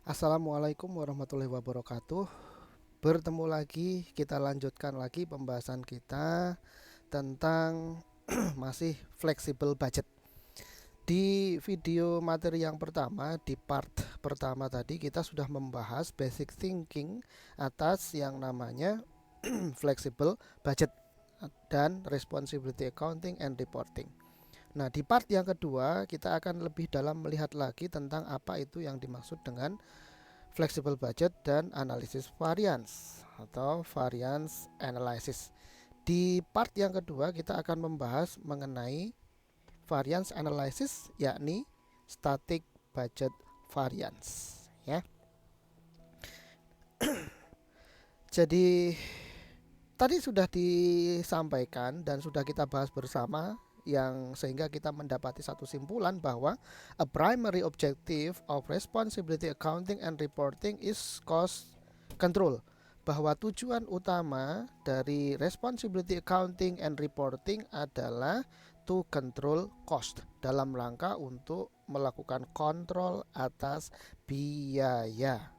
Assalamualaikum warahmatullahi wabarakatuh. Bertemu lagi, kita lanjutkan lagi pembahasan kita tentang masih flexible budget. Di video materi yang pertama, di part pertama tadi kita sudah membahas basic thinking atas yang namanya flexible budget dan responsibility accounting and reporting. Nah, di part yang kedua kita akan lebih dalam melihat lagi tentang apa itu yang dimaksud dengan flexible budget dan analisis variance atau variance analysis. Di part yang kedua kita akan membahas mengenai variance analysis, yakni static budget variance ya. Jadi tadi sudah disampaikan dan sudah kita bahas bersama yang sehingga kita mendapati satu simpulan bahwa a primary objective of responsibility accounting and reporting is cost control, bahwa tujuan utama dari responsibility accounting and reporting adalah to control cost, dalam rangka untuk melakukan kontrol atas biaya.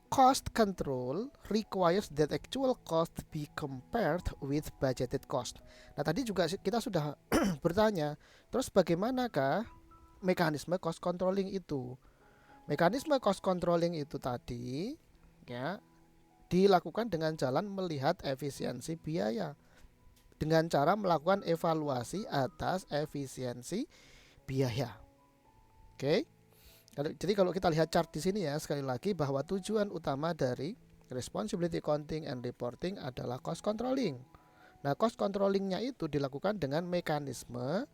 Cost control requires that actual cost be compared with budgeted cost. Nah, tadi juga kita sudah bertanya, terus bagaimanakah mekanisme cost controlling itu? Mekanisme cost controlling itu tadi ya dilakukan dengan jalan melihat efisiensi biaya dengan cara melakukan evaluasi atas efisiensi biaya. Oke. Jadi kalau kita lihat chart di sini ya, sekali lagi bahwa tujuan utama dari responsibility accounting and reporting adalah cost controlling. Nah, cost controllingnya itu dilakukan dengan mekanisme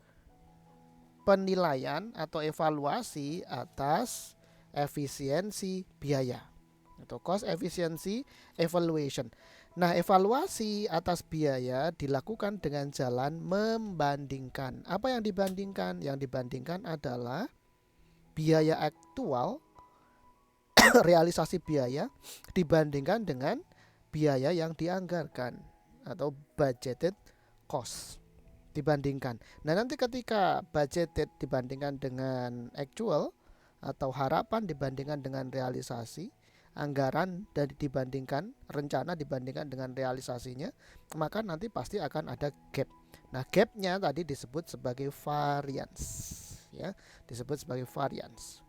penilaian atau evaluasi atas efisiensi biaya atau cost efficiency evaluation. Nah, evaluasi atas biaya dilakukan dengan jalan membandingkan. Apa yang dibandingkan? Yang dibandingkan adalah biaya aktual realisasi biaya dibandingkan dengan biaya yang dianggarkan atau budgeted cost dibandingkan. Nah, nanti ketika budgeted dibandingkan dengan actual atau harapan dibandingkan dengan realisasi, anggaran dan dibandingkan rencana dibandingkan dengan realisasinya, maka nanti pasti akan ada gap. Nah, gapnya tadi disebut sebagai variance ya, disebut sebagai variance.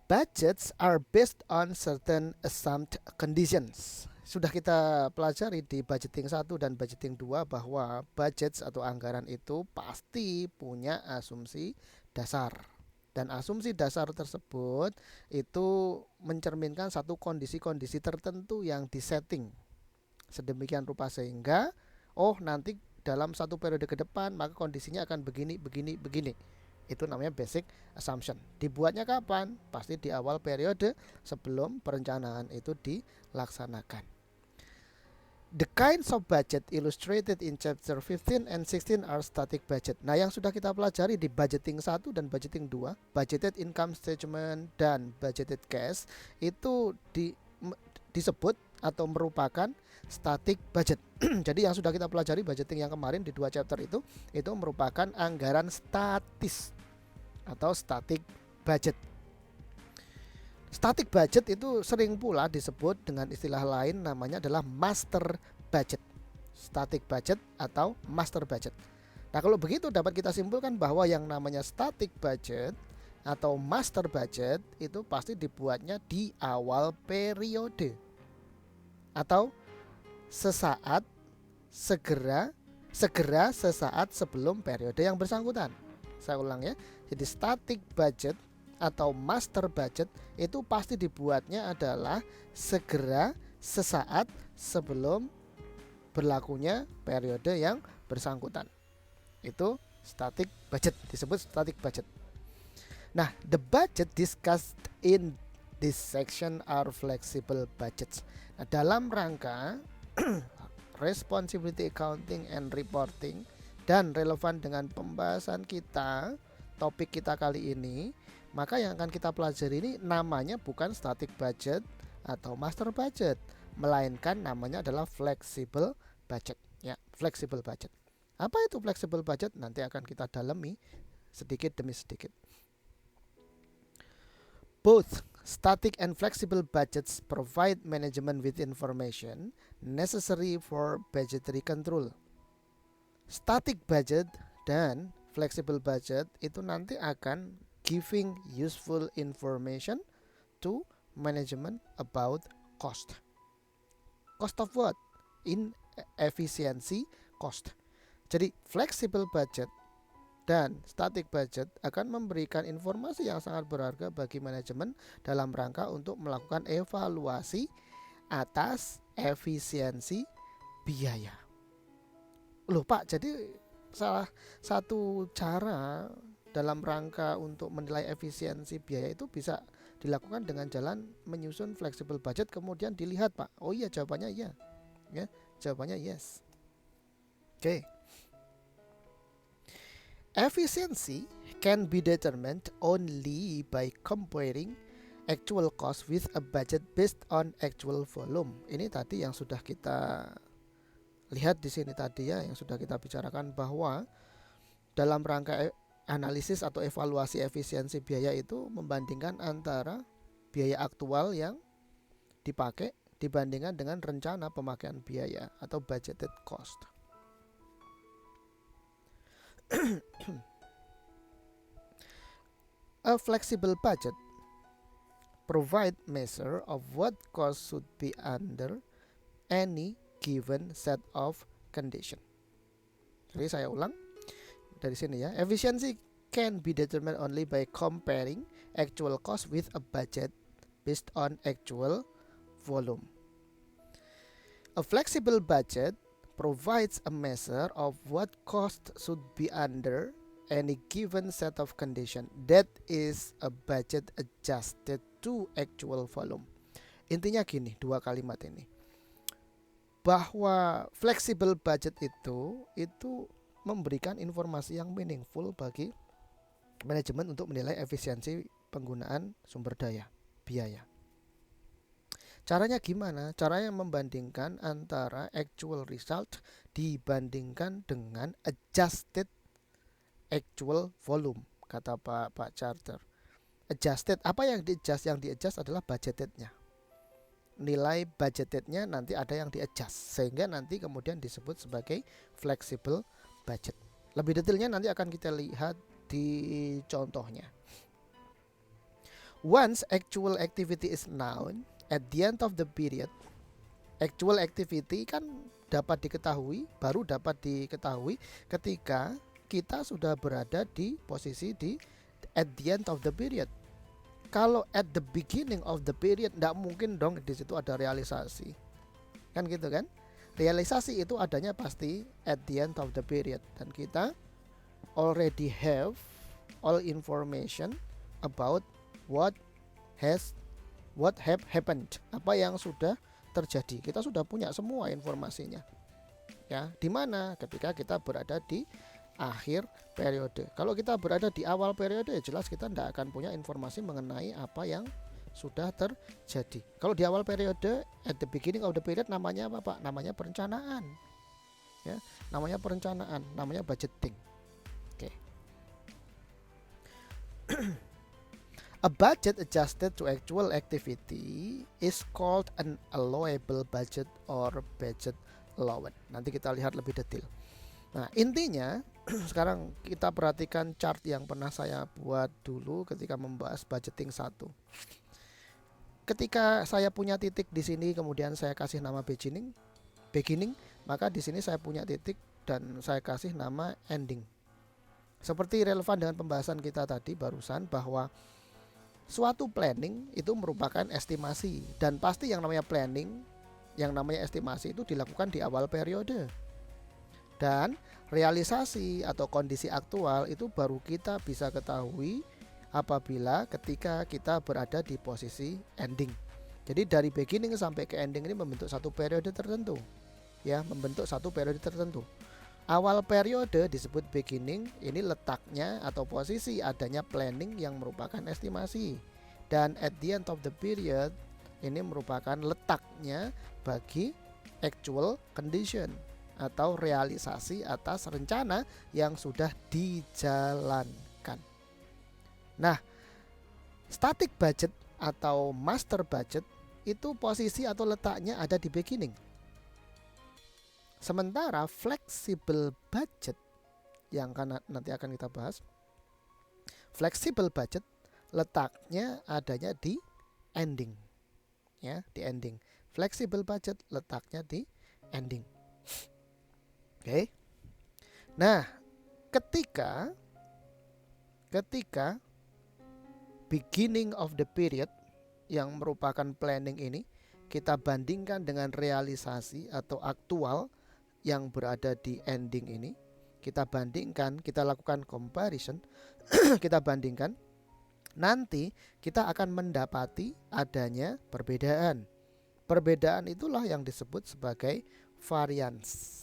Budgets are based on certain assumed conditions. Sudah kita pelajari di budgeting 1 dan budgeting 2 bahwa budget atau anggaran itu pasti punya asumsi dasar. Dan asumsi dasar tersebut itu mencerminkan satu kondisi-kondisi tertentu yang disetting sedemikian rupa sehingga nanti dalam satu periode ke depan maka kondisinya akan begini begini begini. Itu namanya basic assumption. Dibuatnya kapan? Pasti di awal periode sebelum perencanaan itu dilaksanakan. The kinds of budget illustrated in chapter 15 and 16 are static budget. Nah, yang sudah kita pelajari di budgeting 1 dan budgeting 2, budgeted income statement dan budgeted cash itu disebut atau merupakan static budget. Jadi yang sudah kita pelajari budgeting yang kemarin di 2 chapter itu merupakan anggaran statis atau static budget. Static budget itu sering pula disebut dengan istilah lain namanya adalah master budget. Static budget atau master budget. Nah, kalau begitu dapat kita simpulkan bahwa yang namanya static budget atau master budget itu pasti dibuatnya di awal periode atau sesaat segera sesaat sebelum periode yang bersangkutan. Saya ulang ya. Jadi static budget atau master budget itu pasti dibuatnya adalah segera sesaat sebelum berlakunya periode yang bersangkutan. Itu static budget, disebut static budget. Nah, the budget discussed in this section are flexible budgets. Nah, dalam rangka responsibility accounting and reporting dan relevan dengan pembahasan kita, topik kita kali ini, maka yang akan kita pelajari ini namanya bukan static budget atau master budget, melainkan namanya adalah flexible budget ya, flexible budget. Apa itu flexible budget? Nanti akan kita dalami sedikit demi sedikit. Both static and flexible budgets provide management with information necessary for budgetary control. Static budget dan flexible budget itu nanti akan giving useful information to management about cost. Cost of what? Inefficiency cost. Jadi flexible budget dan static budget akan memberikan informasi yang sangat berharga bagi manajemen dalam rangka untuk melakukan evaluasi atas efisiensi biaya. Loh Pak, jadi salah satu cara dalam rangka untuk menilai efisiensi biaya itu bisa dilakukan dengan jalan menyusun flexible budget kemudian dilihat Pak. Oh iya, jawabannya iya. Ya, jawabannya yes. Oke. Efficiency can be determined only by comparing actual cost with a budget based on actual volume. Ini tadi yang sudah kita lihat di sini tadi ya, yang sudah kita bicarakan bahwa dalam rangka analisis atau evaluasi efisiensi biaya itu membandingkan antara biaya aktual yang dipakai dibandingkan dengan rencana pemakaian biaya atau budgeted cost. A flexible budget provide measure of what cost should be under any given set of condition. Jadi saya ulang dari sini ya. Efficiency can be determined only by comparing actual cost with a budget based on actual volume. A flexible budget provides a measure of what cost should be under any given set of condition that is a budget adjusted to actual volume. Intinya gini, dua kalimat ini. Bahwa flexible budget itu memberikan informasi yang meaningful bagi manajemen untuk menilai efisiensi penggunaan sumber daya, biaya. Caranya gimana? Caranya membandingkan antara actual result dibandingkan dengan adjusted actual volume, kata Pak Charter. Adjusted, apa yang di-adjust? Yang di-adjust adalah budgetednya. Nilai budgetednya nanti ada yang di-adjust, sehingga nanti kemudian disebut sebagai flexible budget. Lebih detailnya nanti akan kita lihat di contohnya. Once actual activity is known at the end of the period, actual activity kan baru dapat diketahui ketika kita sudah berada di posisi di at the end of the period. Kalau at the beginning of the period, tidak mungkin dong di situ ada realisasi, kan gitu kan? Realisasi itu adanya pasti at the end of the period, dan kita already have all information about what have happened, apa yang sudah terjadi. Kita sudah punya semua informasinya. Ya, di mana ketika kita berada di akhir periode. Kalau kita berada di awal periode, jelas kita tidak akan punya informasi mengenai apa yang sudah terjadi. Kalau di awal periode, at the beginning of the period, namanya apa Pak? Namanya perencanaan. Ya, namanya perencanaan, namanya budgeting. Oke. A budget adjusted to actual activity is called an allowable budget or budget allowance. Nanti kita lihat lebih detail. Nah, intinya sekarang kita perhatikan chart yang pernah saya buat dulu ketika membahas budgeting 1. Ketika saya punya titik di sini, kemudian saya kasih nama beginning, maka di sini saya punya titik dan saya kasih nama ending. Seperti relevan dengan pembahasan kita tadi barusan, bahwa suatu planning itu merupakan estimasi, dan pasti yang namanya planning, yang namanya estimasi itu dilakukan di awal periode. Dan realisasi atau kondisi aktual itu baru kita bisa ketahui apabila ketika kita berada di posisi ending. Jadi dari beginning sampai ke ending ini membentuk satu periode tertentu. Ya, membentuk satu periode tertentu. Awal periode disebut beginning, ini letaknya atau posisi adanya planning yang merupakan estimasi. Dan at the end of the period, ini merupakan letaknya bagi actual condition atau realisasi atas rencana yang sudah dijalankan. Nah, Static budget atau master budget itu posisi atau letaknya ada di beginning. Sementara flexible budget yang nanti akan kita bahas, flexible budget letaknya adanya di ending. Ya, di ending. Flexible budget letaknya di ending. Oke. Nah, ketika beginning of the period yang merupakan planning ini kita bandingkan dengan realisasi atau aktual yang berada di ending ini, kita bandingkan, kita lakukan comparison, kita bandingkan, nanti kita akan mendapati adanya perbedaan. Perbedaan itulah yang disebut sebagai variance.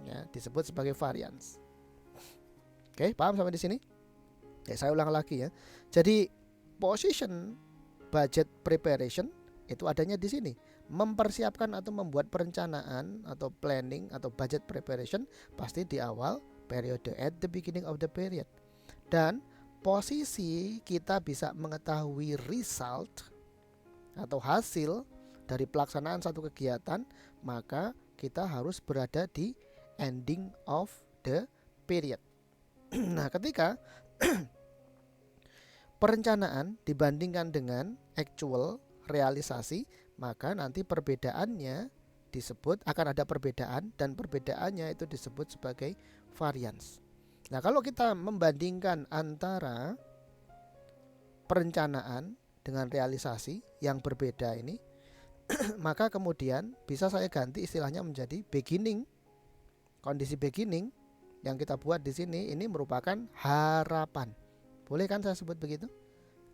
Ya, disebut sebagai variance. Oke, paham sampai di sini? Ya, saya ulang lagi ya. Jadi position budget preparation itu adanya di sini. Mempersiapkan atau membuat perencanaan atau planning atau budget preparation pasti di awal periode, at the beginning of the period. Dan posisi kita bisa mengetahui result atau hasil dari pelaksanaan satu kegiatan, maka kita harus berada di ending of the period. Nah, ketika perencanaan dibandingkan dengan actual realisasi, maka nanti perbedaannya disebut, akan ada perbedaan, dan perbedaannya itu disebut sebagai variance. Nah, kalau kita membandingkan antara perencanaan dengan realisasi yang berbeda ini, maka kemudian bisa saya ganti istilahnya menjadi beginning. Kondisi beginning yang kita buat di sini ini merupakan harapan. Boleh kan saya sebut begitu?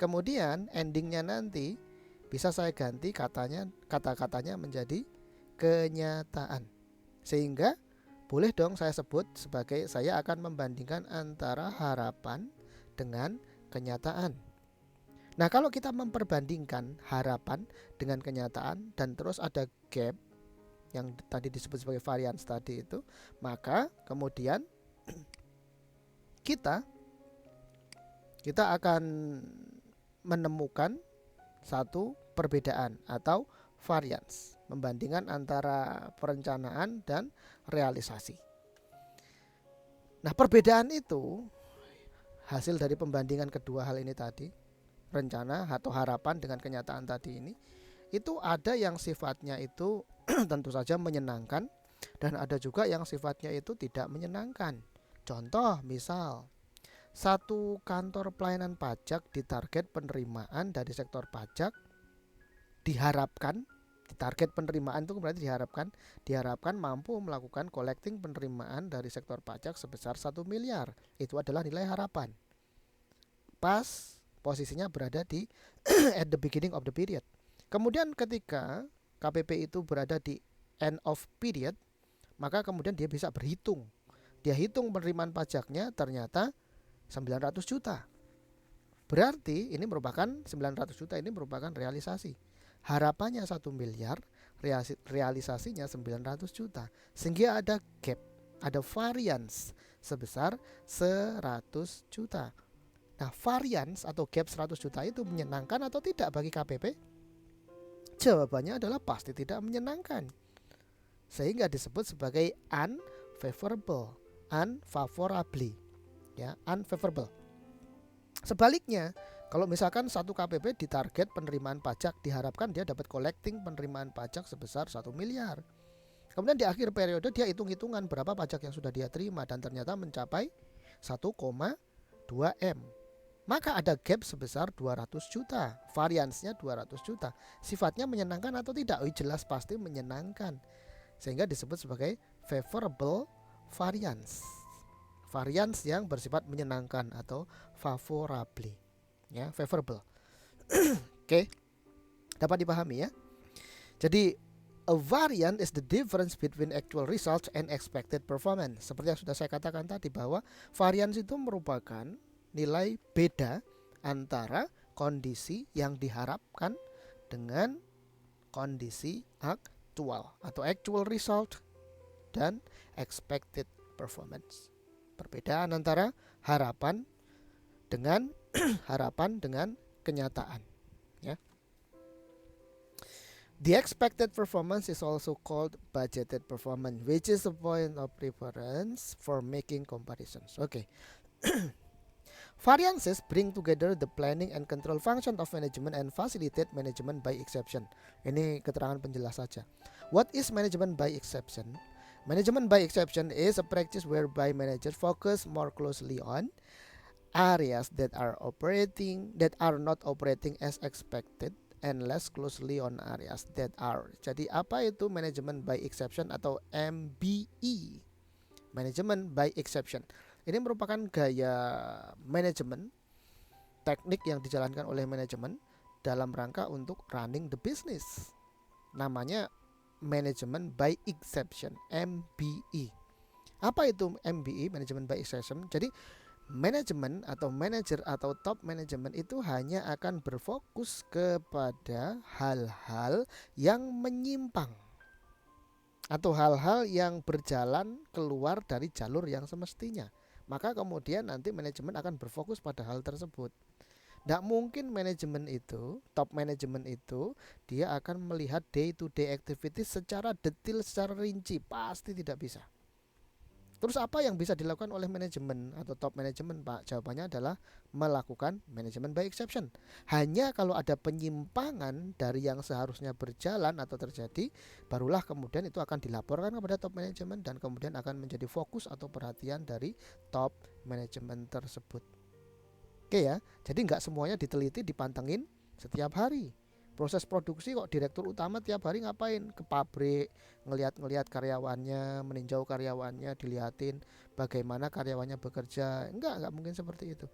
Kemudian endingnya nanti bisa saya ganti kata-katanya menjadi kenyataan. Sehingga boleh dong saya sebut sebagai saya akan membandingkan antara harapan dengan kenyataan. Nah, kalau kita memperbandingkan harapan dengan kenyataan dan terus ada gap yang tadi disebut sebagai variance tadi itu, maka kemudian kita akan menemukan satu perbedaan atau variance, membandingkan antara perencanaan dan realisasi. Nah, perbedaan itu hasil dari pembandingan kedua hal ini tadi, rencana atau harapan dengan kenyataan tadi ini, itu ada yang sifatnya itu tentu saja menyenangkan dan ada juga yang sifatnya itu tidak menyenangkan. Contoh misal satu kantor pelayanan pajak ditarget penerimaan dari sektor pajak diharapkan, target penerimaan itu berarti diharapkan mampu melakukan collecting penerimaan dari sektor pajak sebesar 1 miliar. Itu adalah nilai harapan. Pas posisinya berada di at the beginning of the period. Kemudian ketika KPP itu berada di end of period, maka kemudian dia bisa berhitung. Dia hitung penerimaan pajaknya ternyata 900 juta. Berarti ini merupakan 900 juta ini merupakan realisasi. Harapannya 1 miliar, realisasinya 900 juta. Sehingga ada gap, ada variance sebesar 100 juta. Nah, variance atau gap 100 juta itu menyenangkan atau tidak bagi KPP? Jawabannya adalah pasti tidak menyenangkan. Sehingga disebut sebagai unfavorably. Ya, unfavorable. Sebaliknya, kalau misalkan satu KPP ditarget penerimaan pajak, diharapkan dia dapat collecting penerimaan pajak sebesar 1 miliar. Kemudian di akhir periode dia hitung-hitungan berapa pajak yang sudah dia terima dan ternyata mencapai 1,2 M. Maka ada gap sebesar 200 juta. Variansnya 200 juta. Sifatnya menyenangkan atau tidak? Oh, jelas pasti menyenangkan. Sehingga disebut sebagai favorable variance. Variance yang bersifat menyenangkan atau favorably. Ya, favorable. Oke. Dapat dipahami ya? Jadi a variance is the difference between actual results and expected performance. Seperti yang sudah saya katakan tadi bahwa variance itu merupakan nilai beda antara kondisi yang diharapkan dengan kondisi aktual atau actual result dan expected performance. Perbedaan antara harapan dengan kenyataan, ya. The expected performance is also called budgeted performance, which is a point of reference for making comparisons. Oke. Variances bring together the planning and control function of management and facilitate management by exception. Ini keterangan penjelas saja. What is management by exception? Management by exception is a practice whereby managers focus more closely on areas that are not operating as expected and less closely on areas that are. Jadi apa itu management by exception atau MBE? Management by exception. Ini merupakan gaya manajemen, teknik yang dijalankan oleh manajemen dalam rangka untuk running the business. Namanya management by exception, MBE. Apa itu MBE, management by exception? Jadi manajemen atau manajer atau top manajemen itu hanya akan berfokus kepada hal-hal yang menyimpang atau hal-hal yang berjalan keluar dari jalur yang semestinya. Maka kemudian nanti manajemen akan berfokus pada hal tersebut. Tidak mungkin manajemen itu, top manajemen itu, dia akan melihat day to day activities secara detail, secara rinci. Pasti tidak bisa. Terus apa yang bisa dilakukan oleh manajemen atau top manajemen, Pak? Jawabannya adalah melakukan manajemen by exception. Hanya kalau ada penyimpangan dari yang seharusnya berjalan atau terjadi, barulah kemudian itu akan dilaporkan kepada top manajemen dan kemudian akan menjadi fokus atau perhatian dari top manajemen tersebut. Oke ya, jadi nggak semuanya diteliti, dipantengin setiap hari. Proses produksi kok direktur utama tiap hari ngapain? Ke pabrik, ngelihat karyawannya, meninjau karyawannya, dilihatin bagaimana karyawannya bekerja. Enggak mungkin seperti itu.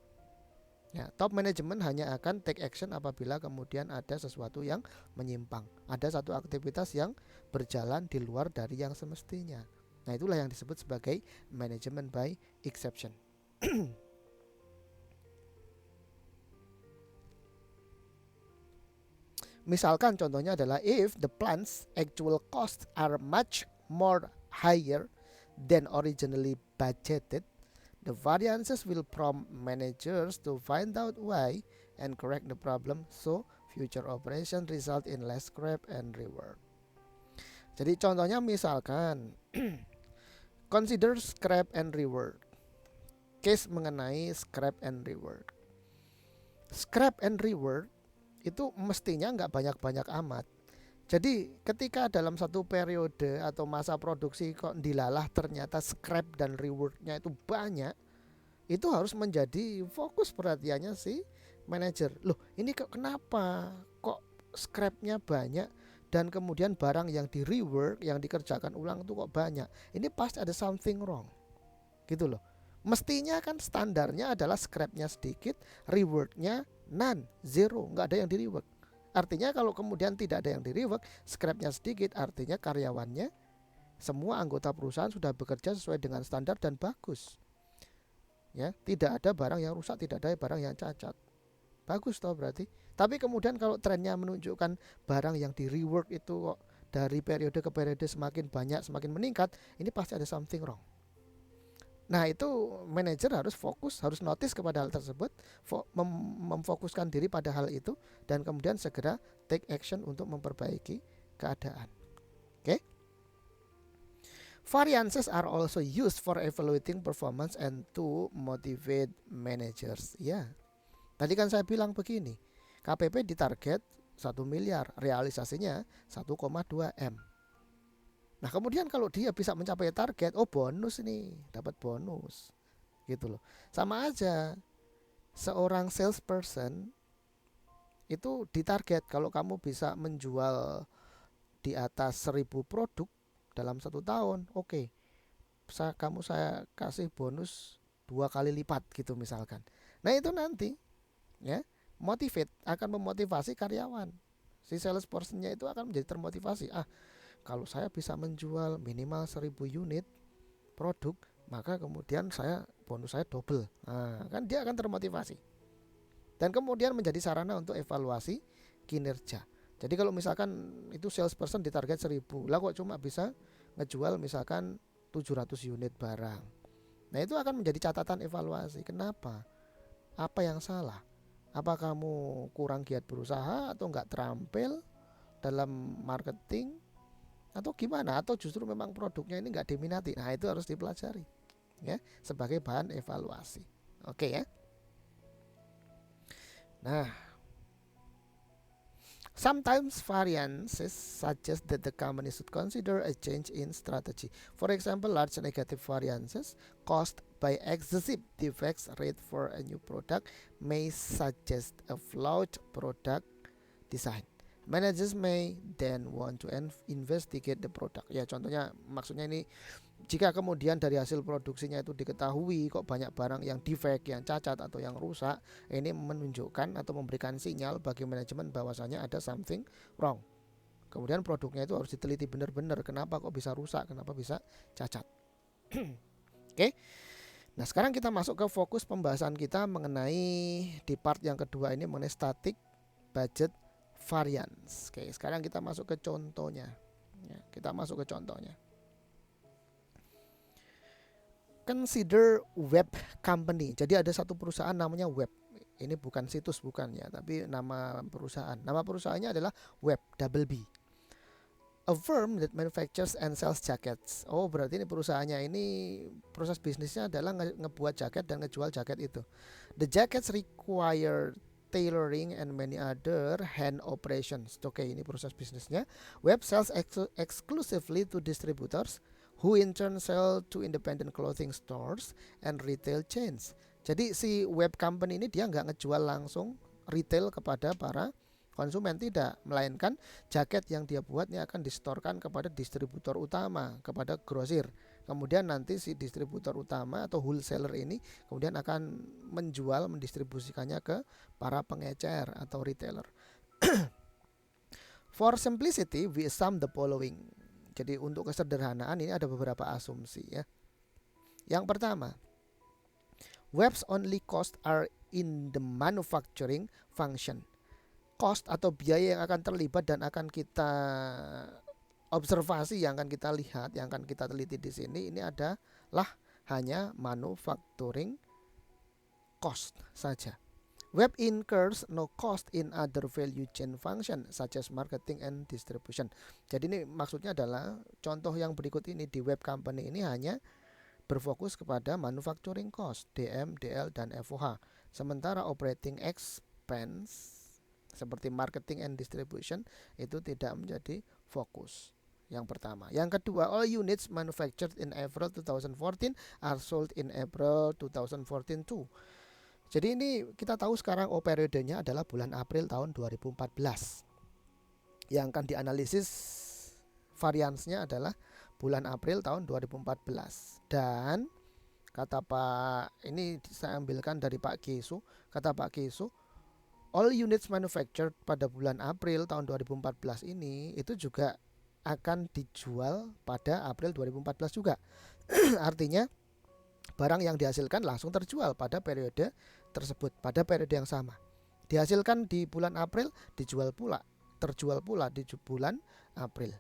Ya, top management hanya akan take action apabila kemudian ada sesuatu yang menyimpang. Ada satu aktivitas yang berjalan di luar dari yang semestinya. Nah, itulah yang disebut sebagai management by exception. Misalkan contohnya adalah if the plant's actual costs are much more higher than originally budgeted, the variances will prompt managers to find out why and correct the problem so future operation result in less scrap and reward. Jadi contohnya misalkan consider scrap and reward. Case mengenai scrap and reward. Scrap and reward itu mestinya nggak banyak-banyak amat. Jadi ketika dalam satu periode atau masa produksi kok dilalah ternyata scrap dan rewardnya itu banyak, itu harus menjadi fokus perhatiannya si manajer. Loh, ini kenapa kok scrapnya banyak dan kemudian barang yang di rework, yang dikerjakan ulang itu kok banyak? Ini pasti ada something wrong, gitu loh. Mestinya kan standarnya adalah scrapnya sedikit, rewardnya none, zero, nggak ada yang di rework. Artinya kalau kemudian tidak ada yang di rework, scrapnya sedikit, artinya karyawannya, semua anggota perusahaan sudah bekerja sesuai dengan standar dan bagus. Ya, tidak ada barang yang rusak, tidak ada barang yang cacat. Bagus toh berarti. Tapi kemudian kalau trennya menunjukkan barang yang di rework itu kok dari periode ke periode semakin banyak, semakin meningkat, ini pasti ada something wrong. Nah, itu manajer harus fokus, harus notice kepada hal tersebut, memfokuskan diri pada hal itu dan kemudian segera take action untuk memperbaiki keadaan. Oke? Variances are also used for evaluating performance and to motivate managers. Ya. Tadi kan saya bilang begini, KPP ditarget 1 miliar, realisasinya 1,2 M. Nah, kemudian kalau dia bisa mencapai target, oh bonus nih, dapat bonus. Gitu loh. Sama aja seorang salesperson itu ditarget kalau kamu bisa menjual di atas 1000 produk dalam 1 tahun, oke. Saya kasih bonus 2 kali lipat gitu misalkan. Nah, itu nanti ya, akan memotivasi karyawan. Si salespersonnya itu akan menjadi termotivasi. Kalau saya bisa menjual minimal 1000 unit produk, maka kemudian bonus saya double. Nah, kan dia akan termotivasi. Dan kemudian menjadi sarana untuk evaluasi kinerja. Jadi kalau misalkan itu salesperson ditarget 1000, lah kok cuma bisa ngejual misalkan 700 unit barang. Nah, itu akan menjadi catatan evaluasi. Kenapa? Apa yang salah? Apa kamu kurang giat berusaha atau nggak terampil dalam marketing atau gimana? Atau justru memang produknya ini nggak diminati? Nah itu harus dipelajari ya sebagai bahan evaluasi. Oke ya. Nah, sometimes variances suggest that the company should consider a change in strategy. For example, large negative variances caused by excessive defects rate for a new product may suggest a flawed product design. Managers may then want to investigate the product. Ya, contohnya maksudnya ini jika kemudian dari hasil produksinya itu diketahui kok banyak barang yang defect, yang cacat atau yang rusak, ini menunjukkan atau memberikan sinyal bagi manajemen bahwasanya ada something wrong. Kemudian produknya itu harus diteliti benar-benar, kenapa kok bisa rusak, kenapa bisa cacat. Oke. Nah, sekarang kita masuk ke fokus pembahasan kita mengenai di part yang kedua ini mengenai static budget variance. Oke, sekarang kita masuk ke contohnya. Ya, kita masuk ke contohnya. Consider web company. Jadi ada satu perusahaan namanya web. Ini bukan situs bukan ya, tapi nama perusahaan. Nama perusahaannya adalah Web, double B. A firm that manufactures and sells jackets. Oh, berarti ini perusahaannya ini proses bisnisnya adalah ngebuat jaket dan ngejual jaket itu. The jackets require tailoring and many other hand operations. Oke, ini proses bisnisnya. Web sells exclusively to distributors who in turn sell to independent clothing stores and retail chains. Jadi si web company ini dia nggak ngejual langsung retail kepada para konsumen, tidak, melainkan jaket yang dia buat ini akan distorkan kepada distributor utama, kepada grosir. Kemudian nanti si distributor utama atau wholesaler ini kemudian akan menjual, mendistribusikannya ke para pengecer atau retailer. For simplicity, we assume the following. Jadi untuk kesederhanaan ini ada beberapa asumsi ya. Yang pertama, web's only cost are in the manufacturing function. Cost atau biaya yang akan terlibat dan akan kita observasi, yang akan kita lihat, yang akan kita teliti di sini ini adalah hanya manufacturing cost saja. Web incurs no cost in other value chain function such as marketing and distribution. Jadi ini maksudnya adalah contoh yang berikut ini di web company ini hanya berfokus kepada manufacturing cost, DM, DL, dan FOH. Sementara operating expense seperti marketing and distribution itu tidak menjadi fokus. Yang pertama. Yang kedua, all units manufactured in April 2014 are sold in April 2014 too. Jadi ini kita tahu sekarang periodenya adalah bulan April tahun 2014. Yang akan dianalisis variansnya adalah bulan April tahun 2014. Dan kata Pak, ini saya ambilkan dari Pak Kesu, kata Pak Kesu, all units manufactured pada bulan April tahun 2014 ini itu juga akan dijual pada April 2014 juga. Artinya barang yang dihasilkan langsung terjual pada periode tersebut, pada periode yang sama. Dihasilkan di bulan April, terjual pula di bulan April.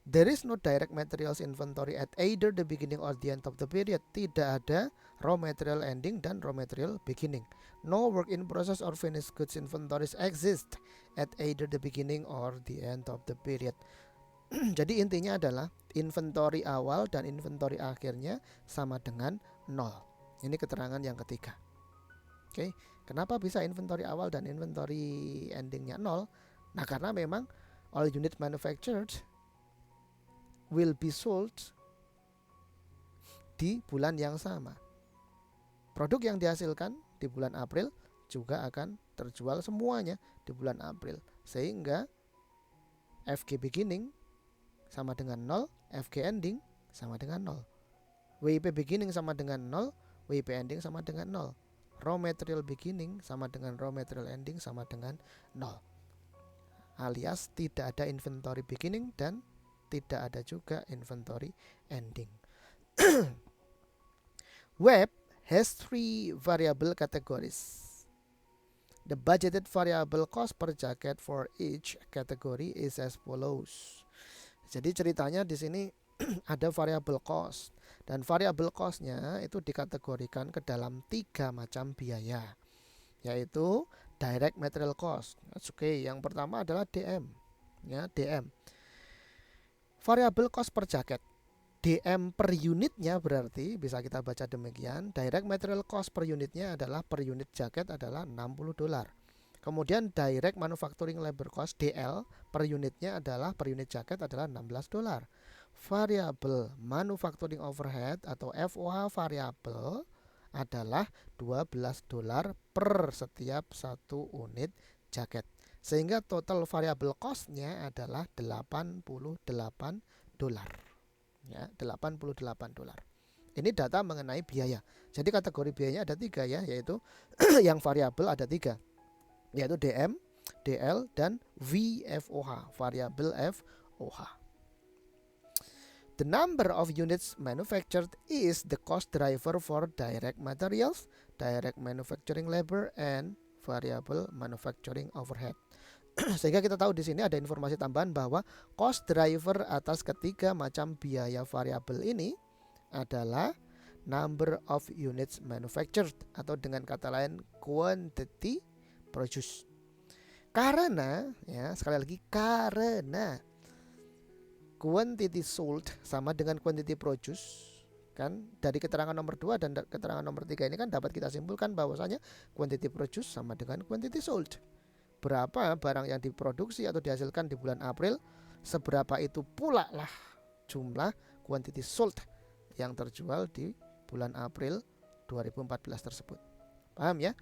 There is no direct materials inventory at either the beginning or the end of the period. Tidak ada raw material ending dan raw material beginning. No work in process or finished goods inventories exist at either the beginning or the end of the period. Jadi intinya adalah inventory awal dan inventory akhirnya sama dengan 0. Ini keterangan yang ketiga. Oke, kenapa bisa inventory awal dan inventory endingnya 0? Nah, karena memang all unit manufactured will be sold di bulan yang sama. Produk yang dihasilkan di bulan April juga akan terjual semuanya di bulan April. Sehingga FG beginning sama dengan 0, FG ending sama dengan 0. WIP beginning sama dengan 0, WIP ending sama dengan 0. Raw material beginning sama dengan raw material ending sama dengan 0. Alias tidak ada inventory beginning dan tidak ada juga inventory ending. Web has 3 variable categories. The budgeted variable cost per jacket for each category is as follows. Jadi ceritanya di sini ada variable cost, dan variable costnya itu dikategorikan ke dalam 3 macam biaya. yaitu direct material cost. Oke, yang pertama adalah DM. Ya, DM. Variable cost per jaket. DM per unitnya berarti bisa kita baca demikian. Direct material cost per unitnya adalah per unit jaket adalah $60. Kemudian direct manufacturing labor cost DL per unitnya adalah per unit jaket adalah $16. Variable manufacturing overhead atau FOH variable adalah $12 per setiap satu unit jaket. Sehingga total variable cost-nya adalah $88. Ya, $88. Ini data mengenai biaya. Jadi kategori biayanya ada 3 ya, yaitu yang variabel ada 3, yaitu DM, DL, dan VFOH, variable FOH. The number of units manufactured is the cost driver for direct materials, direct manufacturing labor, and variable manufacturing overhead. Sehingga kita tahu di sini ada informasi tambahan bahwa cost driver atas ketiga macam biaya variabel ini adalah number of units manufactured, atau dengan kata lain quantity produced. Karena ya, sekali lagi, karena quantity sold sama dengan quantity produced, kan dari keterangan nomor 2 dan keterangan nomor 3 ini kan dapat kita simpulkan bahwasanya quantity produced sama dengan quantity sold. Berapa barang yang diproduksi atau dihasilkan di bulan April, seberapa itu pula lah jumlah quantity sold yang terjual di bulan April 2014 tersebut. Paham ya?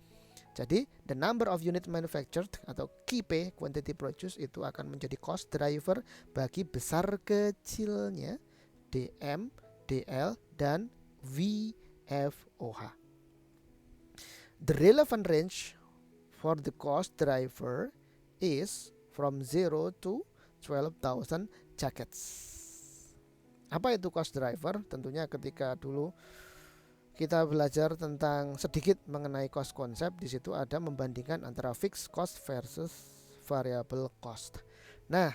Jadi the number of unit manufactured atau KP, quantity produced, itu akan menjadi cost driver bagi besar kecilnya DM, DL, dan VFOH. The relevant range for the cost driver is from 0 to 12,000 jackets. Apa itu cost driver? Tentunya ketika dulu kita belajar tentang sedikit mengenai cost konsep, di situ ada membandingkan antara fixed cost versus variable cost. Nah,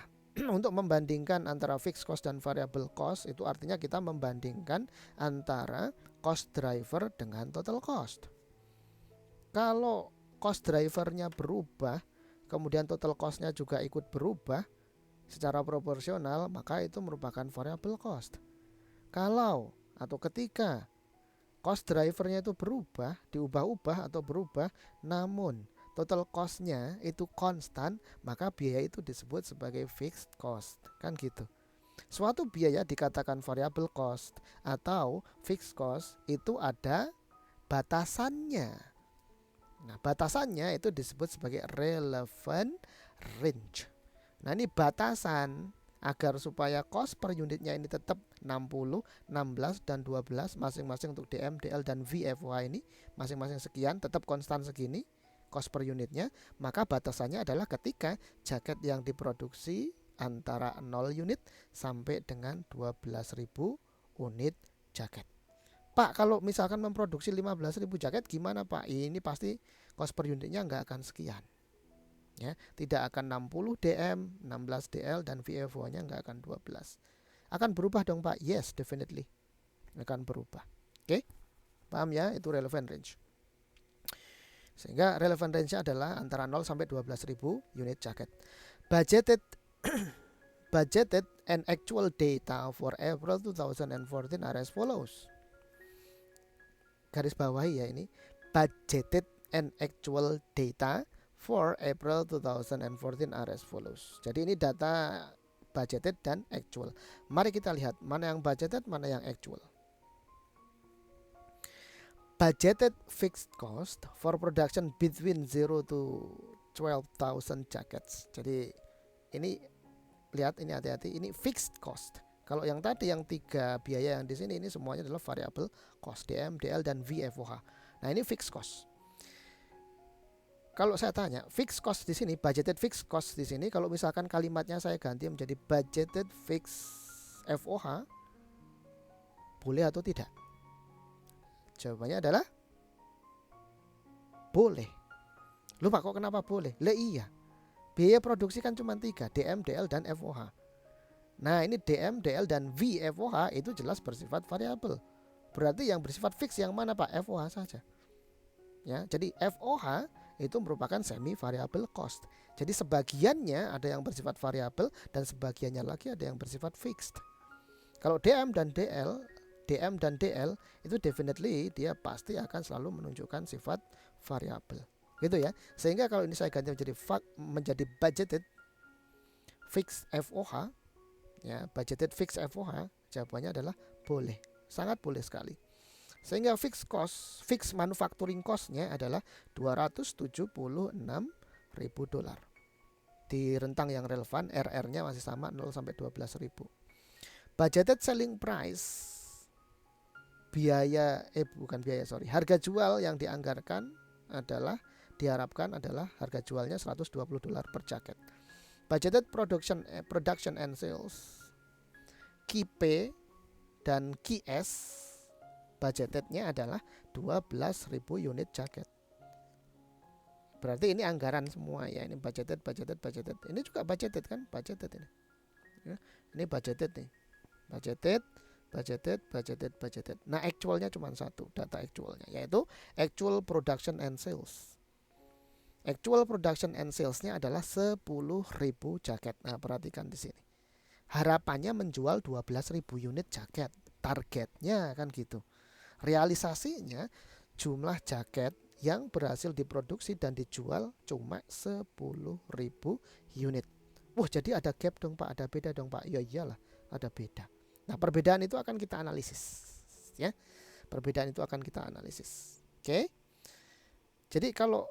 untuk membandingkan antara fixed cost dan variable cost itu artinya kita membandingkan antara cost driver dengan total cost. Kalau cost drivernya berubah, kemudian total cost-nya juga ikut berubah secara proporsional, maka itu merupakan variable cost. Kalau atau ketika cost drivernya itu berubah, diubah-ubah atau berubah, namun total cost-nya itu konstan, maka biaya itu disebut sebagai fixed cost. Kan gitu. Suatu biaya dikatakan variable cost atau fixed cost itu ada batasannya. Nah, batasannya itu disebut sebagai relevant range. Nah, ini batasan agar supaya cost per unitnya ini tetap 60, 16, dan 12 masing-masing untuk DM, DL, dan VFOH ini masing-masing sekian, tetap konstan segini cost per unitnya, maka batasannya adalah ketika jaket yang diproduksi antara 0 unit sampai dengan 12.000 unit jaket. Pak, kalau misalkan memproduksi 15.000 jaket gimana Pak? Ini pasti cost per unitnya nggak akan sekian. Ya, tidak akan 60 DM, 16 DL, dan VFO-nya nggak akan 12. Akan berubah dong Pak? Yes, definitely. Akan berubah. Oke? Paham ya? Itu relevant range. Sehingga relevant range-nya adalah antara 0 sampai 12.000 unit jaket. Budgeted and actual data for April 2014 are as follows. Garis bawahi ya ini, budgeted and actual data for April 2014 are as follows. Jadi ini data budgeted dan actual. Mari kita lihat mana yang budgeted, mana yang actual. Budgeted fixed cost for production between 0 to 12,000 jackets. Jadi ini lihat, ini hati-hati, ini fixed cost. Kalau yang tadi yang 3 biaya yang di sini ini semuanya adalah variable cost, DM, DL, dan VFOH. Nah, ini fixed cost. Kalau saya tanya, fixed cost di sini, budgeted fixed cost di sini, kalau misalkan kalimatnya saya ganti menjadi budgeted fixed FOH, boleh atau tidak? Jawabannya adalah boleh. Lupa kok kenapa boleh? Lah iya. Biaya produksi kan cuma 3, DM, DL, dan FOH. Nah, ini DM, DL, dan VFOH itu jelas bersifat variabel. Berarti yang bersifat fix yang mana Pak? FOH saja. Ya, jadi FOH itu merupakan semi variable cost. Jadi sebagiannya ada yang bersifat variabel dan sebagiannya lagi ada yang bersifat fixed. Kalau DM dan DL itu definitely dia pasti akan selalu menunjukkan sifat variabel. Gitu ya. Sehingga kalau ini saya ganti menjadi budgeted fixed FOH, ya, budgeted fixed FOH, jawabannya adalah boleh. Sangat boleh sekali. Sehingga fixed manufacturing cost-nya adalah $276.000. Di rentang yang relevan, RR-nya masih sama 0 sampai 12.000. Budgeted selling price, harga jual yang diharapkan adalah harga jualnya $120 per jaket. Budgeted production and sales, KP dan KS budgetednya adalah 12.000 unit jaket. Berarti ini anggaran semua ya, ini budgeted. Ini juga budgeted kan, budgeted ini. Ya, ini budgeted nih. Budgeted. Nah, actualnya cuma satu, data actualnya, yaitu actual production and sales. Actual production and sales-nya adalah 10.000 jaket. Nah, perhatikan di sini. Harapannya menjual 12.000 unit jaket. Targetnya kan gitu. Realisasinya jumlah jaket yang berhasil diproduksi dan dijual cuma 10.000 unit. Wah, jadi ada gap dong Pak, ada beda dong Pak. Ya iyalah, ada beda. Nah, perbedaan itu akan kita analisis, ya. Perbedaan itu akan kita analisis. Oke. Jadi kalau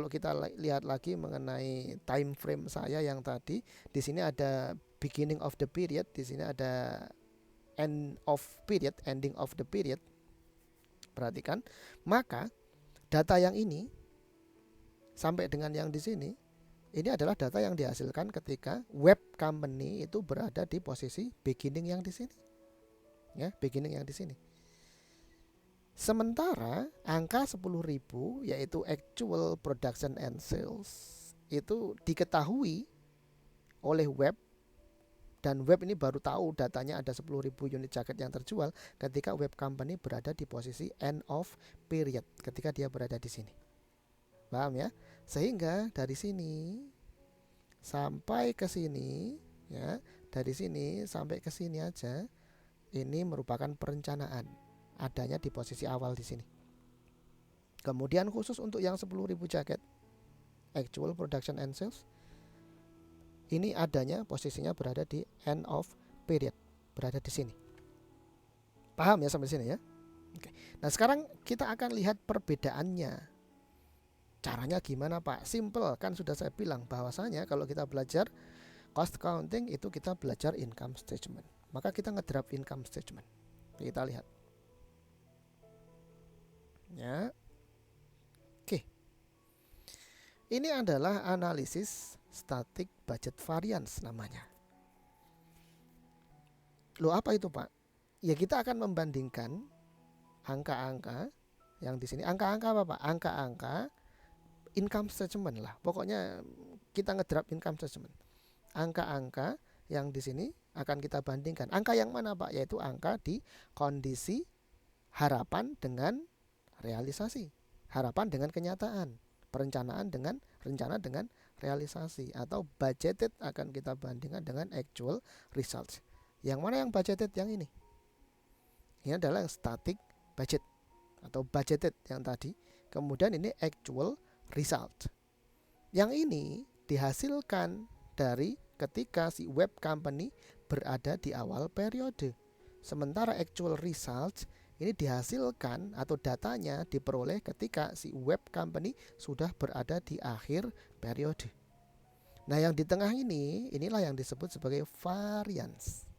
kita lihat lagi mengenai time frame saya yang tadi, di sini ada beginning of the period, di sini ada ending of the period. Perhatikan, maka data yang ini sampai dengan yang di sini, ini adalah data yang dihasilkan ketika web company itu berada di posisi beginning yang di sini. Ya, beginning yang di sini. Sementara angka 10.000 yaitu actual production and sales itu diketahui oleh web, dan web ini baru tahu datanya ada 10.000 unit jaket yang terjual ketika web company berada di posisi end of period, ketika dia berada di sini. Paham ya? Sehingga dari sini sampai ke sini, ya, dari sini sampai ke sini aja, ini merupakan perencanaan adanya di posisi awal di sini. Kemudian khusus untuk yang 10.000 jaket actual production and sales, ini adanya posisinya berada di end of period, berada di sini. Paham ya sampai sini ya? Oke. Nah, sekarang kita akan lihat perbedaannya. Caranya gimana Pak? Simple, kan sudah saya bilang bahwasanya kalau kita belajar cost accounting itu kita belajar income statement. Maka kita ngedraft income statement. Kita lihat. Ya. Oke. Ini adalah analisis static budget variance namanya. Loh, apa itu Pak? Ya, kita akan membandingkan angka-angka yang di sini. Angka-angka apa Pak? Angka-angka income statement lah. Pokoknya kita ngedraft income statement. Angka-angka yang di sini akan kita bandingkan. Angka yang mana Pak? Yaitu angka di kondisi harapan dengan realisasi, harapan dengan kenyataan, perencanaan dengan rencana dengan realisasi, atau budgeted akan kita bandingkan dengan actual results. Yang mana yang budgeted? Yang ini. Ini adalah yang static budget atau budgeted yang tadi. Kemudian ini actual result. Yang ini dihasilkan dari ketika si web company berada di awal periode. Sementara actual results ini dihasilkan atau datanya diperoleh ketika si web company sudah berada di akhir periode. Nah, yang di tengah ini, inilah yang disebut sebagai variance.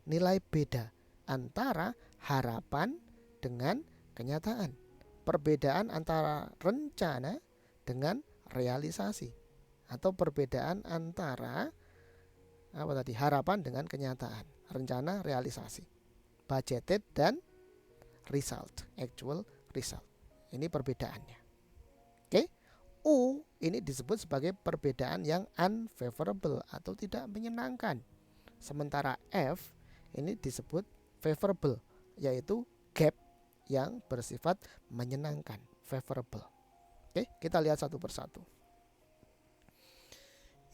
Nilai beda antara harapan dengan kenyataan. Perbedaan antara rencana dengan realisasi, atau perbedaan antara harapan dengan kenyataan, rencana realisasi, budgeted dan result, actual result. Ini perbedaannya. Oke. U ini disebut sebagai perbedaan yang unfavorable atau tidak menyenangkan. Sementara F ini disebut favorable, yaitu gap yang bersifat menyenangkan, favorable. Oke, kita lihat satu persatu.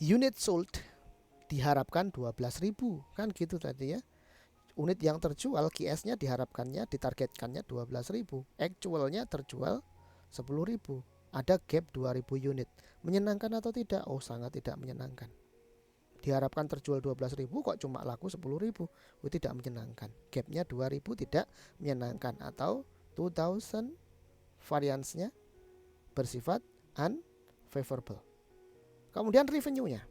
Unit sold diharapkan 12.000, kan gitu tadi ya. Unit yang terjual QS-nya diharapkannya, ditargetkannya 12.000, actualnya terjual 10.000. Ada gap 2.000 unit. Menyenangkan atau tidak? Oh, sangat tidak menyenangkan. Diharapkan terjual 12.000 kok cuma laku 10.000. Oh, tidak menyenangkan. Gapnya 2.000 tidak menyenangkan, atau 2000 variance-nya bersifat unfavorable. Kemudian revenue-nya.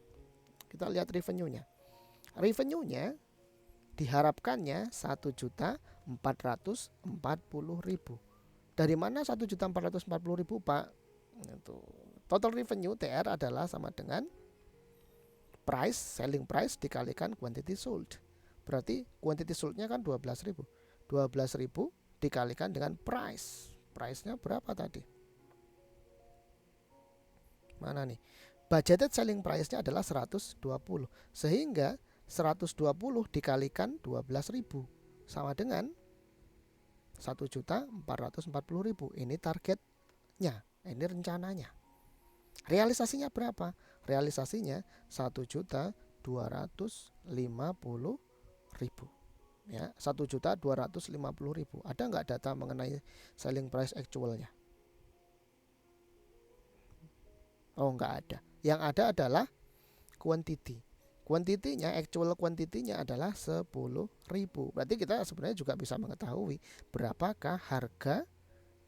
Kita lihat revenue-nya. Revenue-nya diharapkannya 1.440.000. Dari mana 1.440.000, Pak? Itu total revenue TR adalah sama dengan selling price dikalikan quantity sold. Berarti quantity sold-nya kan 12.000. 12.000 dikalikan dengan price. Price-nya berapa tadi? Mana nih? Budgeted selling price-nya adalah 120. Sehingga 120 dikalikan 12.000 sama dengan 1.440.000. Ini targetnya, ini rencananya. Realisasinya berapa? Realisasinya 1.250.000. Ya, 1.250.000. Ada nggak data mengenai selling price actualnya? Oh, nggak ada. Yang ada adalah quantity. Quantity-nya, actual quantity-nya adalah 10.000. Berarti kita sebenarnya juga bisa mengetahui berapakah harga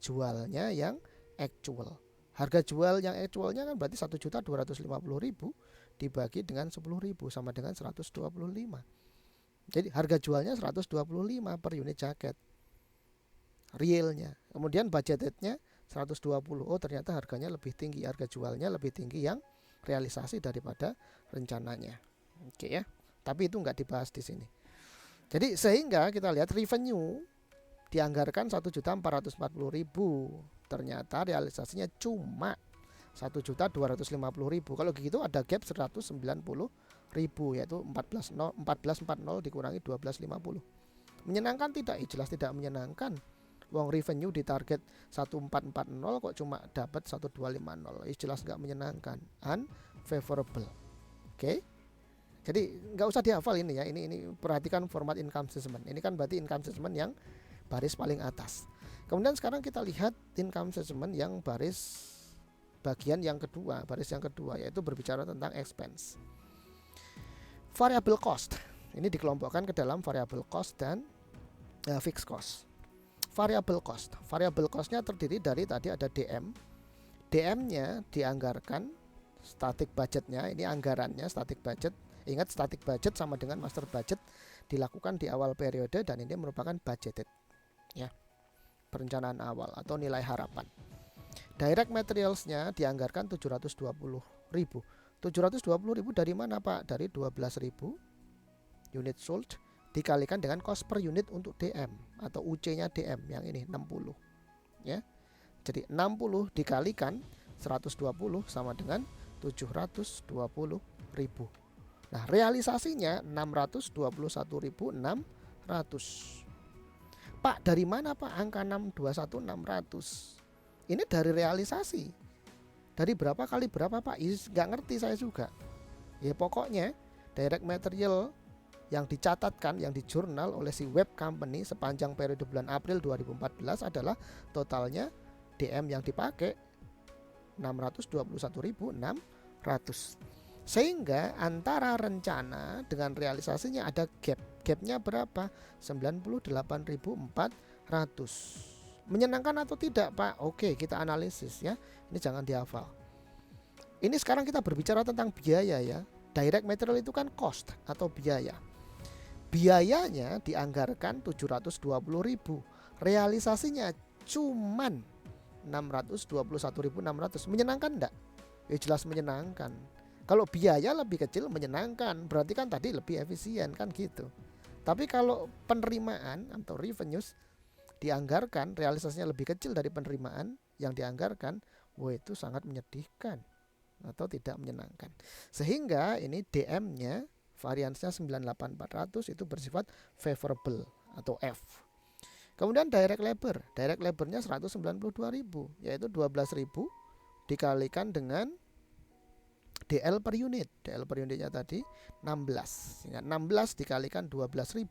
jualnya yang actual. Harga jual yang actualnya kan berarti 1.250.000 dibagi dengan 10.000 sama dengan 125. Jadi harga jualnya 125 per unit jaket realnya. Kemudian budgetednya 120. Oh, ternyata harganya lebih tinggi, harga jualnya lebih tinggi yang realisasi daripada rencananya. Oke ya. Tapi itu nggak dibahas di sini. Jadi sehingga kita lihat revenue dianggarkan 1.440.000. Ternyata realisasinya cuma 1.250.000. Kalau gitu ada gap 190.000, yaitu 1440 dikurangi 1250. Menyenangkan tidak? Jelas tidak menyenangkan. Wong revenue di target 1440 kok cuma dapat 1250. Jelas nggak menyenangkan, unfavorable. Oke. Jadi nggak usah dihafal ini ya. Ini perhatikan format income statement. Ini kan berarti income statement yang baris paling atas. Kemudian sekarang kita lihat income statement yang baris bagian yang kedua, baris yang kedua, yaitu berbicara tentang expense. Variable cost. Ini dikelompokkan ke dalam variable cost dan fixed cost. Variable cost. Variable cost-nya terdiri dari tadi ada DM. DM-nya dianggarkan static budget-nya, ini anggarannya static budget. Ingat, static budget sama dengan master budget dilakukan di awal periode dan ini merupakan budgeted. Ya. Perencanaan awal atau nilai harapan. Direct materials-nya dianggarkan 720.000. 720.000 dari mana, Pak? Dari 12.000 unit sold dikalikan dengan cost per unit untuk DM atau UC-nya DM yang ini 60. Ya. Jadi 60 dikalikan 120 sama dengan 720.000. Nah, realisasinya 621.600. Pak, dari mana Pak angka 621.600? Ini dari realisasi. Dari berapa kali berapa Pak? Nggak ngerti saya juga. Ya pokoknya direct material yang dicatatkan, yang di jurnal oleh si web company sepanjang periode bulan April 2014 adalah totalnya DM yang dipakai 621.600. Sehingga antara rencana dengan realisasinya ada gap. Gapnya berapa? 98.400. Menyenangkan atau tidak, Pak? Oke, kita analisis ya. Ini jangan dihafal. Ini sekarang kita berbicara tentang biaya ya. Direct material itu kan cost atau biaya. Biayanya dianggarkan 720.000. Realisasinya cuman 621.600. Menyenangkan enggak? Ya jelas menyenangkan. Kalau biaya lebih kecil menyenangkan, berarti kan tadi lebih efisien kan gitu. Tapi kalau penerimaan atau revenues dianggarkan realisasinya lebih kecil dari penerimaan yang dianggarkan, wah itu sangat menyedihkan atau tidak menyenangkan. Sehingga ini DM-nya variansnya 98.400 itu bersifat favorable atau F. Kemudian direct labor, direct labornya 192.000 yaitu 12.000 dikalikan dengan DL per unit. DL per unitnya tadi 16. Sehingga 16 dikalikan 12.000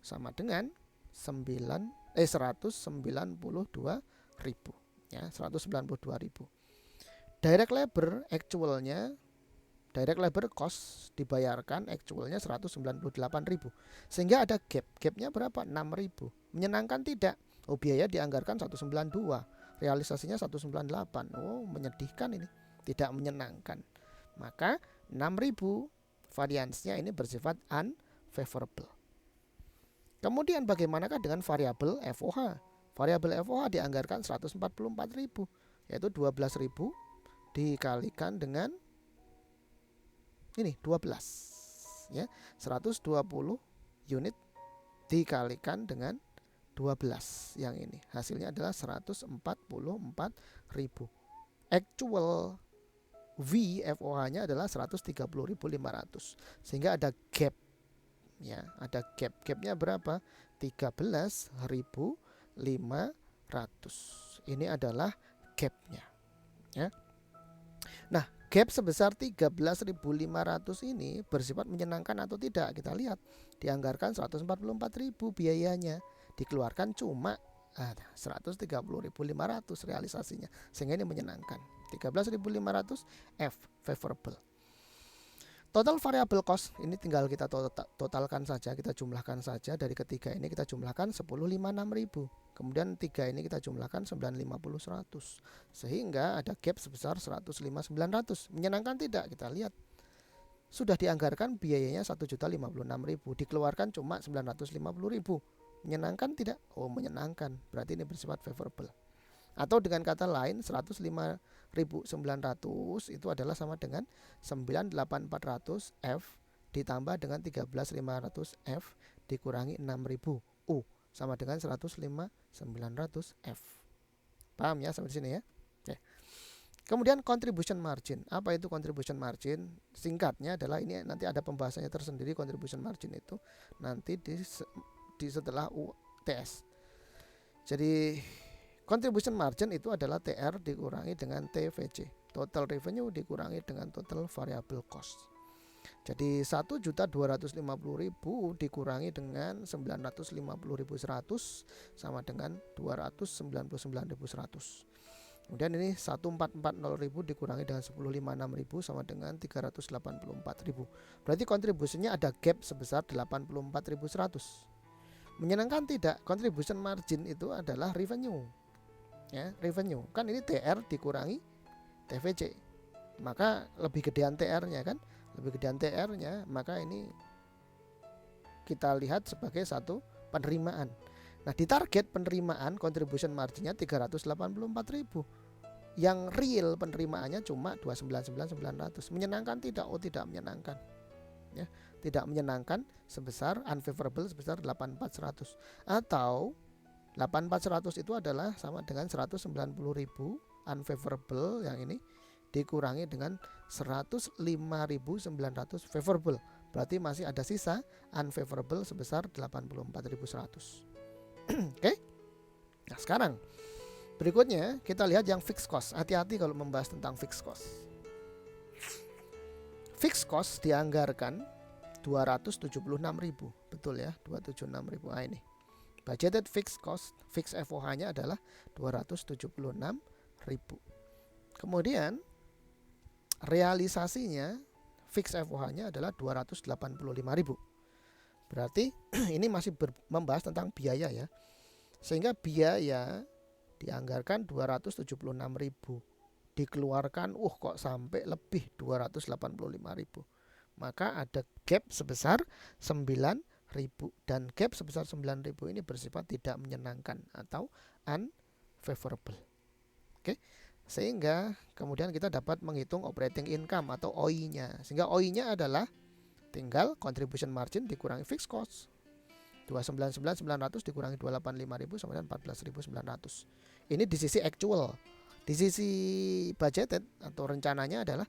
sama dengan 192.000 ya, 192.000. Direct labor actualnya, direct labor cost dibayarkan actualnya 198.000. Sehingga ada gap. Gapnya berapa? 6.000. Menyenangkan tidak? Oh, biaya dianggarkan 192, realisasinya 198. Oh, menyedihkan ini. Tidak menyenangkan. Maka 6.000 variansnya ini bersifat unfavorable. Kemudian bagaimanakah dengan variabel FOH? Variabel FOH dianggarkan 144.000, yaitu 12.000 dikalikan dengan ini 12 ya, 120 unit dikalikan dengan 12 yang ini. Hasilnya adalah 144.000. Actual V FOH-nya adalah 130.500. Sehingga ada gap ya, ada gap. Gapnya berapa? 13.500. Ini adalah gapnya ya. Nah, gap sebesar 13.500 ini bersifat menyenangkan atau tidak? Kita lihat. Dianggarkan 144.000 biayanya, dikeluarkan cuma 130.500 realisasinya. Sehingga ini menyenangkan. 13.500 F favorable. Total variable cost ini tinggal kita totalkan saja, kita jumlahkan saja. Dari ketiga ini kita jumlahkan 10.056.000. Kemudian 3 ini kita jumlahkan 950.100. Sehingga ada gap sebesar 105.900. Menyenangkan tidak? Kita lihat. Sudah dianggarkan biayanya 1.056.000, dikeluarkan cuma 950.000. Menyenangkan tidak? Oh, menyenangkan. Berarti ini bersifat favorable. Atau dengan kata lain 105.900 itu adalah sama dengan 98.400 F ditambah dengan 13.500 F dikurangi 6.000 U sama dengan 105.900 F. Paham ya sampai sini ya? Oke. Kemudian contribution margin. Apa itu contribution margin? Singkatnya adalah ini nanti ada pembahasannya tersendiri. Contribution margin itu nanti di setelah UTS. Jadi contribution margin itu adalah TR dikurangi dengan TVC, total revenue dikurangi dengan total variable cost. Jadi 1.250.000 dikurangi dengan 950.100 sama dengan 299.100. Kemudian ini 1.440.000 dikurangi dengan 10.056.000 sama dengan 384.000. Berarti kontribusinya ada gap sebesar 84.100. Menyenangkan tidak? Contribution margin itu adalah revenue. Ya, revenue. Kan ini TR dikurangi TVC. Maka lebih gedean TR-nya kan? Lebih gedean TR-nya, maka ini kita lihat sebagai satu penerimaan. Nah, di target penerimaan contribution marginnya 384.000. Yang real penerimaannya cuma 299.900. Menyenangkan tidak? Oh, tidak menyenangkan. Ya, tidak menyenangkan sebesar unfavorable sebesar 84.100. Atau 84.100 itu adalah sama dengan 190.000 unfavorable yang ini dikurangi dengan 105.900 favorable. Berarti masih ada sisa unfavorable sebesar 84.100. Oke. Nah, sekarang berikutnya kita lihat yang fixed cost. Hati-hati kalau membahas tentang fixed cost. Fixed cost dianggarkan 276.000. Betul ya, 276.000. Nah, ini. Budgeted fixed cost, fixed FOH-nya adalah 276.000. Kemudian realisasinya fixed FOH-nya adalah 285.000. Berarti ini masih membahas tentang biaya ya. Sehingga biaya dianggarkan 276.000. Dikeluarkan kok sampai lebih 285.000. Maka ada gap sebesar 9.000 dan gap sebesar 9.000 ini bersifat tidak menyenangkan atau unfavorable. Oke. Sehingga kemudian kita dapat menghitung operating income atau OI-nya. Sehingga OI-nya adalah tinggal contribution margin dikurangi fixed cost. 299.900 dikurangi 285.000 sama dengan 14.900. Ini di sisi actual. Di sisi budgeted atau rencananya adalah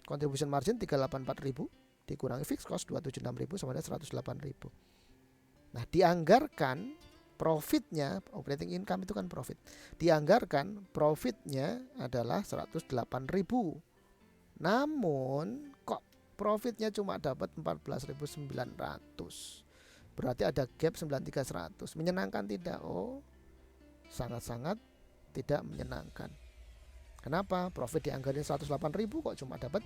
contribution margin 384.000 dikurangi fixed cost 276.000 sama dengan 108.000. Nah, dianggarkan profitnya, operating income itu kan profit, dianggarkan profitnya adalah 108.000. Namun kok profitnya cuma dapat 14.900, berarti ada gap 93.100. Menyenangkan tidak? Oh, sangat-sangat tidak menyenangkan. Kenapa? Profit dianggarin 108.000 kok cuma dapat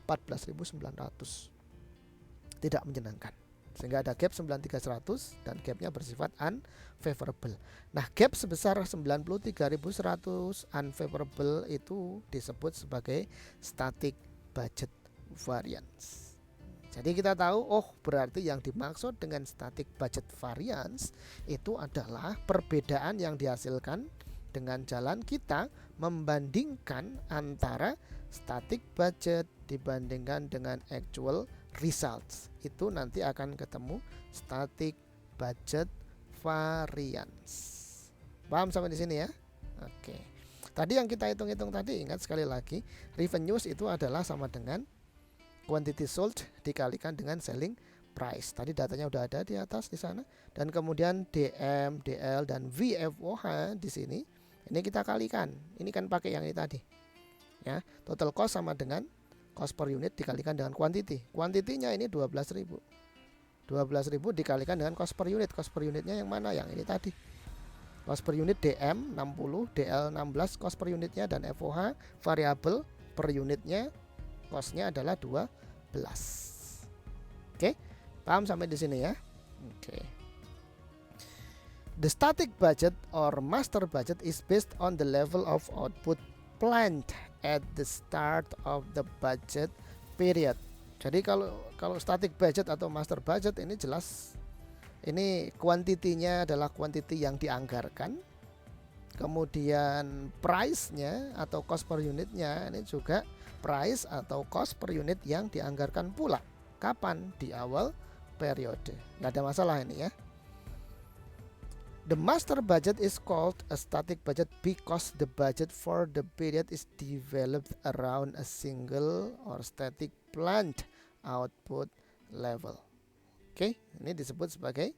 14.900. Tidak menyenangkan. Sehingga ada gap 93.100 dan gapnya bersifat unfavorable. Nah, gap sebesar 93.100 unfavorable itu disebut sebagai static budget variance. Jadi kita tahu, oh berarti yang dimaksud dengan static budget variance itu adalah perbedaan yang dihasilkan dengan jalan kita membandingkan antara static budget dibandingkan dengan actual results. Itu nanti akan ketemu static budget variance. Paham sampai di sini ya? Oke. Tadi yang kita hitung-hitung tadi, ingat sekali lagi, revenues itu adalah sama dengan quantity sold dikalikan dengan selling price. Tadi datanya udah ada di atas di sana, dan kemudian DM, DL dan VFOH di sini. Ini kita kalikan. Ini kan pakai yang ini tadi. Ya, total cost sama dengan cost per unit dikalikan dengan quantity. Quantity-nya ini 12.000. 12.000 dikalikan dengan cost per unit. Cost per unitnya yang mana? Yang ini tadi. Cost per unit DM 60, DL 16 cost per unitnya, dan FOH variable per unitnya cost-nya adalah 12. Oke, paham sampai di sini ya? Oke. The static budget or master budget is based on the level of output planned at the start of the budget period. Jadi kalau static budget atau master budget ini jelas, ini kuantitinya adalah kuantiti yang dianggarkan. Kemudian price-nya atau cost per unitnya ini juga price atau cost per unit yang dianggarkan pula. Kapan? Di awal periode. Nggak ada masalah ini ya. The master budget is called a static budget because the budget for the period is developed around a single or static planned output level. Oke, ini disebut sebagai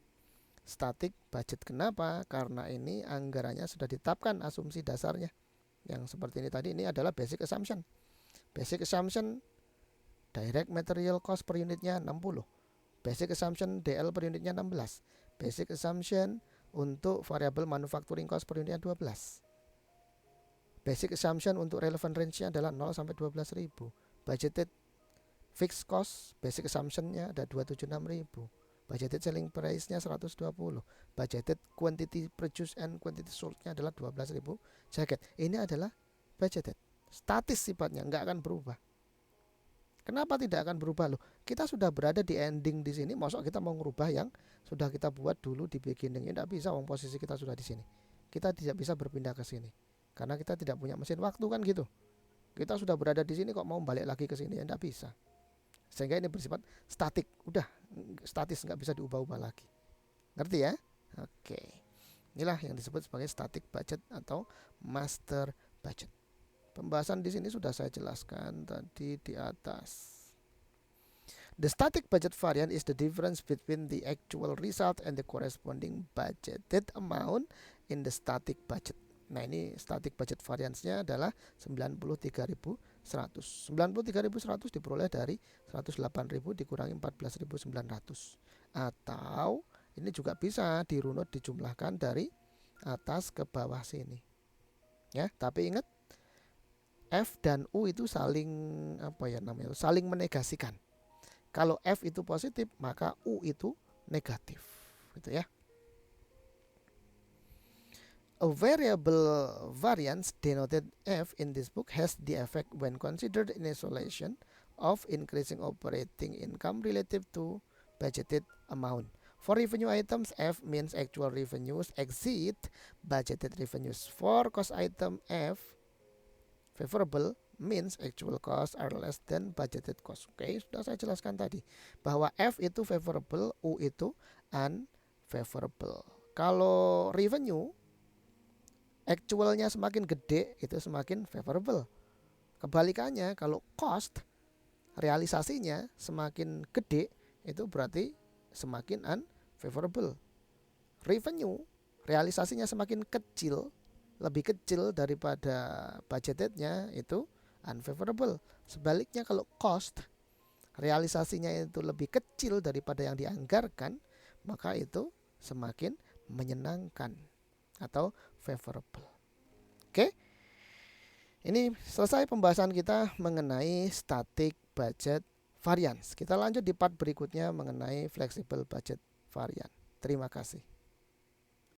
static budget. Kenapa? Karena ini anggarannya sudah ditetapkan, asumsi dasarnya. Yang seperti ini tadi, ini adalah basic assumption. Basic assumption direct material cost per unitnya 60. Basic assumption DL per unitnya 16. Basic assumption untuk variable manufacturing cost per unitnya 12. Basic assumption untuk relevant range-nya adalah 0 sampai 12.000. Budgeted fixed cost basic assumption-nya ada 276.000. Budgeted selling price-nya 120. Budgeted quantity produced and quantity sold-nya adalah 12.000 jaket. Ini adalah budgeted. Statis sifatnya, nggak akan berubah. Kenapa tidak akan berubah loh? Kita sudah berada di ending di sini, masa kita mau merubah yang sudah kita buat dulu di beginning? Tidak bisa, wong posisi kita sudah di sini. Kita tidak bisa berpindah ke sini karena kita tidak punya mesin waktu kan gitu. Kita sudah berada di sini kok mau balik lagi ke sini, ya tidak bisa. Sehingga ini bersifat statik, udah statis, nggak bisa diubah-ubah lagi. Ngerti ya? Oke. Inilah yang disebut sebagai static budget atau master budget. Pembahasan di sini sudah saya jelaskan tadi di atas. The static budget variance is the difference between the actual result and the corresponding budgeted amount in the static budget. Nah, ini static budget variance-nya adalah 93.100. 93.100 diperoleh dari 108.000 dikurangi 14.900. Atau ini juga bisa dirunut, dijumlahkan dari atas ke bawah sini. Ya, tapi ingat F dan U itu saling saling menegasikan. Kalau F itu positif, maka U itu negatif, gitu ya. A variable variance denoted F in this book has the effect when considered in isolation of increasing operating income relative to budgeted amount. For revenue items, F means actual revenues exceed budgeted revenues. For cost item, F favorable means actual cost are less than budgeted cost. Oke, sudah saya jelaskan tadi bahwa F itu favorable, U itu unfavorable. Kalau revenue actualnya semakin gede itu semakin favorable. Kebalikannya, kalau cost realisasinya semakin gede itu berarti semakin unfavorable. Revenue realisasinya semakin kecil, lebih kecil daripada budgetednya, itu unfavorable. Sebaliknya kalau cost realisasinya itu lebih kecil daripada yang dianggarkan, maka itu semakin menyenangkan atau favorable. Oke, ini selesai pembahasan kita mengenai static budget variance. Kita lanjut di part berikutnya mengenai flexible budget variance. Terima kasih.